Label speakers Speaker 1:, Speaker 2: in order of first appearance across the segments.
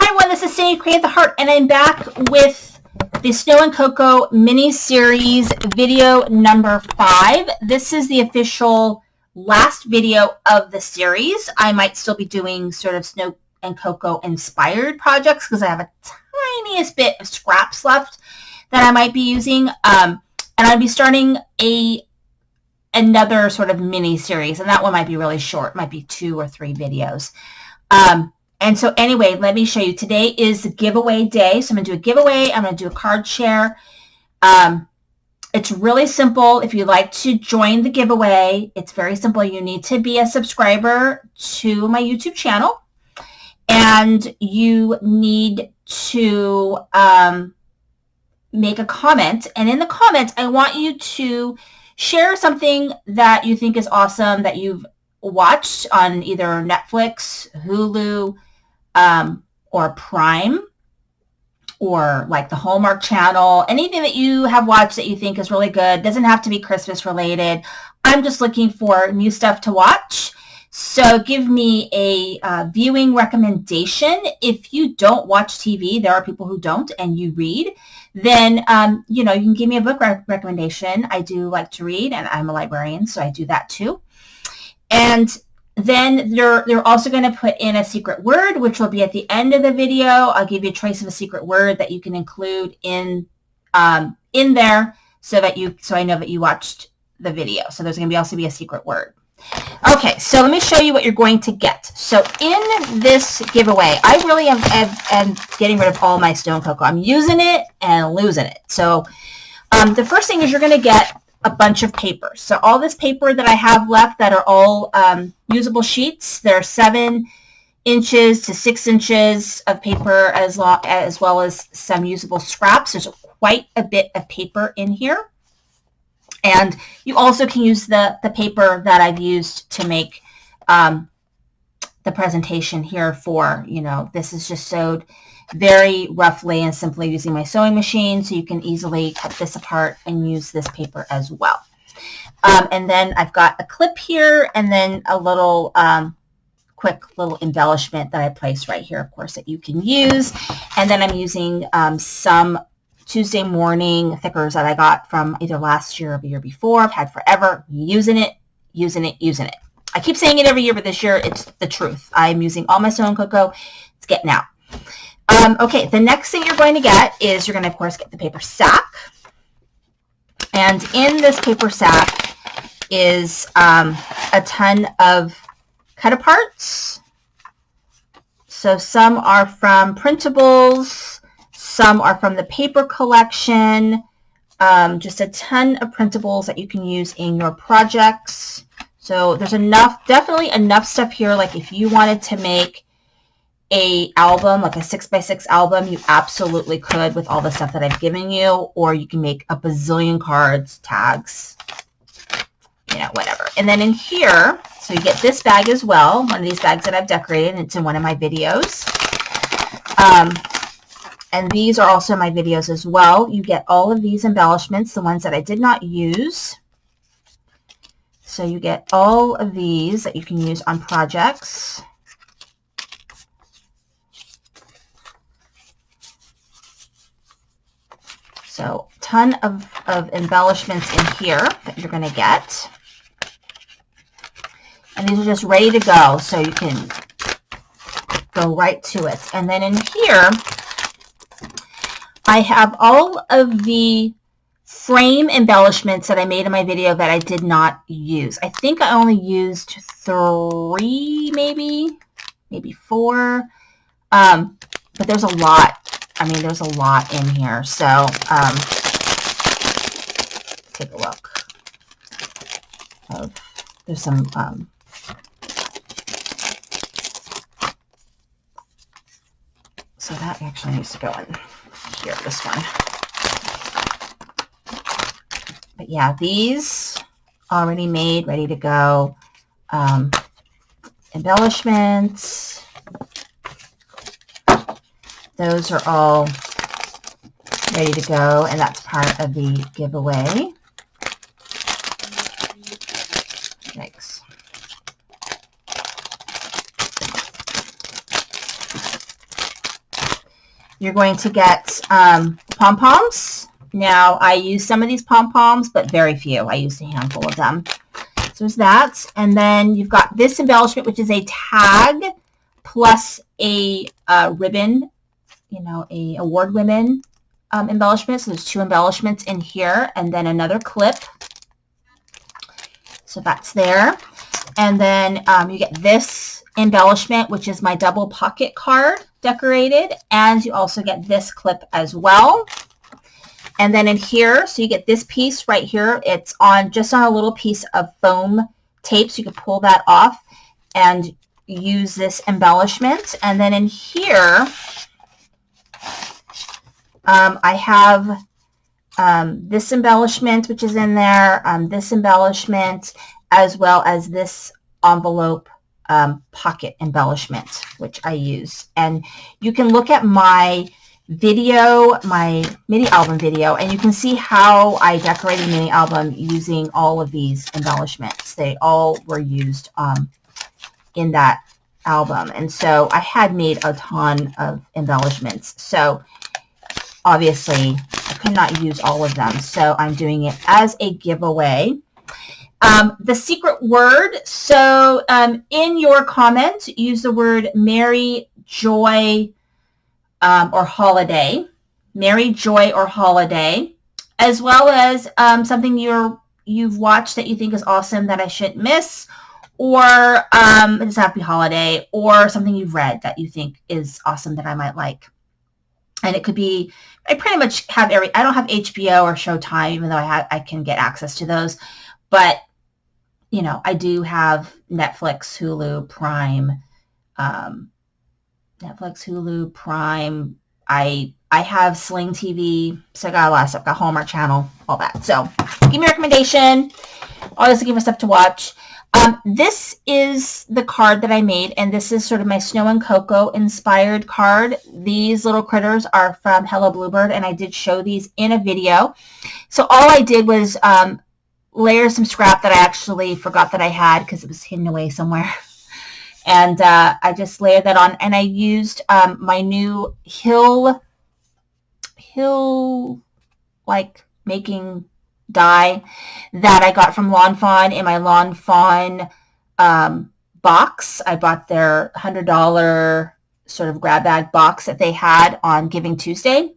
Speaker 1: everyone, this is Cindy, Create the Heart, and I'm back with the Snow and Cocoa mini-series video number 5. This is the official last video of the series. I might still be doing sort of Snow and Cocoa inspired projects because I have a tiniest bit of scraps left that I might be using. And I'll be starting another sort of mini-series, and that one might be really short, might be 2 or 3 videos. And so anyway, let me show you. Today is the giveaway day. So I'm going to do a giveaway. I'm going to do a card share. It's really simple. If you'd like to join the giveaway, it's very simple. You need to be a subscriber to my YouTube channel. And you need to make a comment. And in the comments, I want you to share something that you think is awesome that you've watched on either Netflix, Hulu, or Prime, or like the Hallmark Channel. Anything that you have watched that you think is really good. Doesn't have to be Christmas related. I'm just looking for new stuff to watch. So give me a viewing recommendation. If you don't watch TV, there are people who don't, and you read, then you can give me a book recommendation. I do like to read, and I'm a librarian, so I do that too. And then they're also going to put in a secret word, which will be at the end of the video. I'll give you a choice of a secret word that you can include in there so I know that you watched the video. So there's going to also be a secret word. Okay, so let me show you what you're going to get. So in this giveaway, I really am getting rid of all my Snow and Cocoa. I'm using it and losing it. So the first thing is you're going to get a bunch of paper. So all this paper that I have left that are all usable sheets, there are 7 inches to 6 inches of paper as well as some usable scraps. There's quite a bit of paper in here. And you also can use the paper that I've used to make the presentation here for, this is just sewed very roughly and simply using my sewing machine, so you can easily cut this apart and use this paper as well. And then I've got a clip here, and then a little quick little embellishment that I place right here, of course, that you can use. And then I'm using some Tuesday morning thickers that I got from either last year or the year before. I've had forever. Using it. I keep saying it every year, but this year it's the truth. I'm using all my Snow and Cocoa. It's getting out. Okay, the next thing you're going to get is you're going to, of course, get the paper sack. And in this paper sack is a ton of cut-aparts. So some are from printables. Some are from the paper collection. Just a ton of printables that you can use in your projects. So there's definitely enough stuff here. Like if you wanted to make a album, like a 6x6 album, you absolutely could with all the stuff that I've given you, or you can make a bazillion cards, tags, whatever. And then in here, so you get this bag as well, one of these bags that I've decorated, and it's in one of my videos. And these are also my videos as well. You get all of these embellishments, the ones that I did not use. So you get all of these that you can use on projects. So a ton of embellishments in here that you're going to get. And these are just ready to go, so you can go right to it. And then in here, I have all of the frame embellishments that I made in my video that I did not use. I think I only used 3, maybe 4. But there's a lot. There's a lot in here. So take a look. There's some so that actually needs to go in here, this one. But yeah, these already made, ready to go. Embellishments. Those are all ready to go, and that's part of the giveaway. Thanks. You're going to get pom-poms. Now, I use some of these pom-poms, but very few. I used a handful of them. So there's that. And then you've got this embellishment, which is a tag plus a ribbon, you know, a award women embellishment. So there's 2 embellishments in here, and then another clip. So that's there. And then you get this embellishment, which is my double pocket card decorated, and you also get this clip as well. And then in here, so you get this piece right here. It's on just on a little piece of foam tape, so you can pull that off and use this embellishment. And then in here, I have this embellishment, which is in there, this embellishment, as well as this envelope pocket embellishment, which I use. And you can look at my video, my mini album video, and you can see how I decorated the mini album using all of these embellishments. They all were used in that album. And so I had made a ton of embellishments. So obviously I could not use all of them. So I'm doing it as a giveaway. The secret word. So in your comment, use the word Merry, Joy, or Holiday. Merry, Joy, or Holiday, as well as something you've watched that you think is awesome that I shouldn't miss, or it doesn't have to be holiday, or something you've read that you think is awesome that I might like. And it could be, I pretty much have I don't have HBO or Showtime, even though I can get access to those, but you know, I do have Netflix, Hulu, Prime, I have Sling TV, so I got a lot of stuff. Got Hallmark Channel, all that. So give me a recommendation. Always looking for stuff to watch. This is the card that I made, and this is sort of my Snow and Cocoa inspired card. These little critters are from Hello Bluebird, and I did show these in a video. So all I did was layer some scrap that I actually forgot that I had because it was hidden away somewhere. And I just layered that on, and I used my new Hill like making die that I got from Lawn Fawn in my Lawn Fawn box. I bought their $100 sort of grab bag box that they had on Giving Tuesday.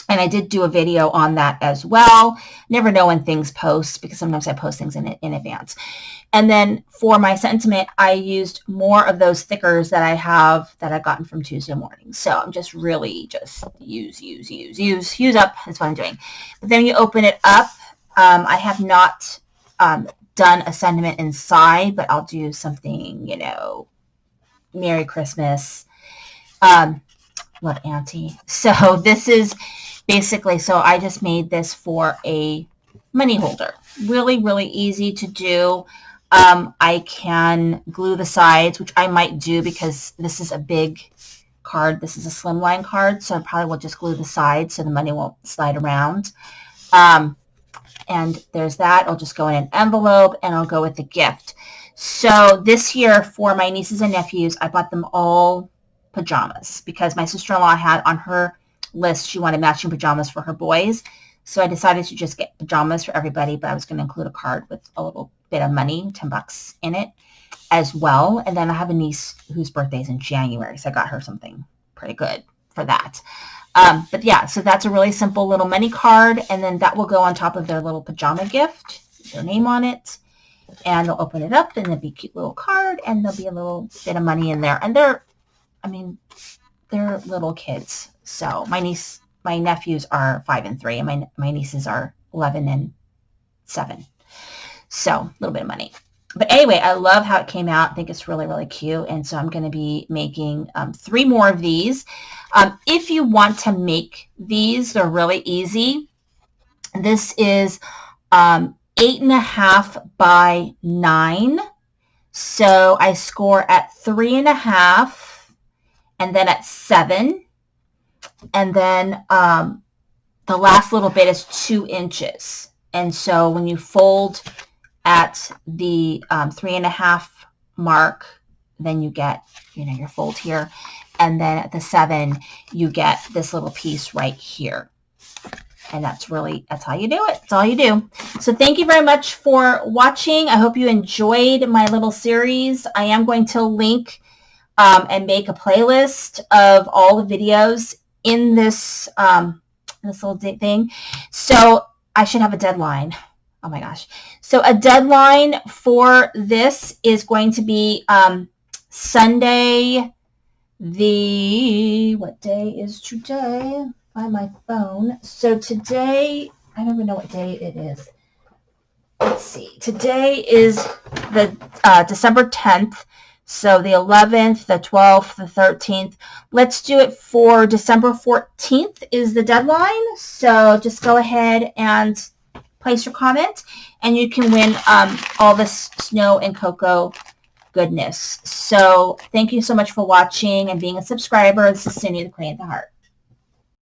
Speaker 1: And I did do a video on that as well. Never know when things post because sometimes I post things in advance. And then for my sentiment, I used more of those thickers that I have that I've gotten from Tuesday morning. So I'm just really just use up. That's what I'm doing. But then you open it up. I have not done a sentiment inside, but I'll do something, you know, Merry Christmas. Love Auntie. So this is basically, so I just made this for a money holder. Really, really easy to do. I can glue the sides, which I might do because this is a big card. This is a slimline card, so I probably will just glue the sides so the money won't slide around. And there's that. I'll just go in an envelope, and I'll go with the gift. So this year for my nieces and nephews, I bought them all pajamas because my sister-in-law had on her list she wanted matching pajamas for her boys. So I decided to just get pajamas for everybody, but I was going to include a card with a little bit of money, $10 in it as well. And then I have a niece whose birthday is in January, so I got her something pretty good for that. But yeah, so that's a really simple little money card, and then that will go on top of their little pajama gift, their name on it, and they'll open it up, and it'll be a cute little card, and there'll be a little bit of money in there. And they're little kids. So my nephews are 5 and 3, and my nieces are 11 and 7. So a little bit of money. But anyway, I love how it came out. I think it's really, really cute. And so I'm going to be making 3 more of these. If you want to make these, they're really easy. This is 8.5 by 9. So I score at 3.5 and then at 7. And then the last little bit is 2 inches. And so when you fold at the 3.5 mark, then you get, your fold here. and then at the 7, you get this little piece right here. And that's how you do it. That's all you do. So thank you very much for watching. I hope you enjoyed my little series. I am going to link and make a playlist of all the videos in this, this little thing. So I should have a deadline. Oh my gosh. So a deadline for this is going to be Sunday. What day is today? Find my phone. So today, I don't even know what day it is. Let's see. Today is the December 10th. So the 11th, the 12th, the 13th. Let's do it for December 14th is the deadline. So just go ahead and place your comment, and you can win all this snow and cocoa goodness. So thank you so much for watching and being a subscriber. This is Cindy, the Queen of the Heart.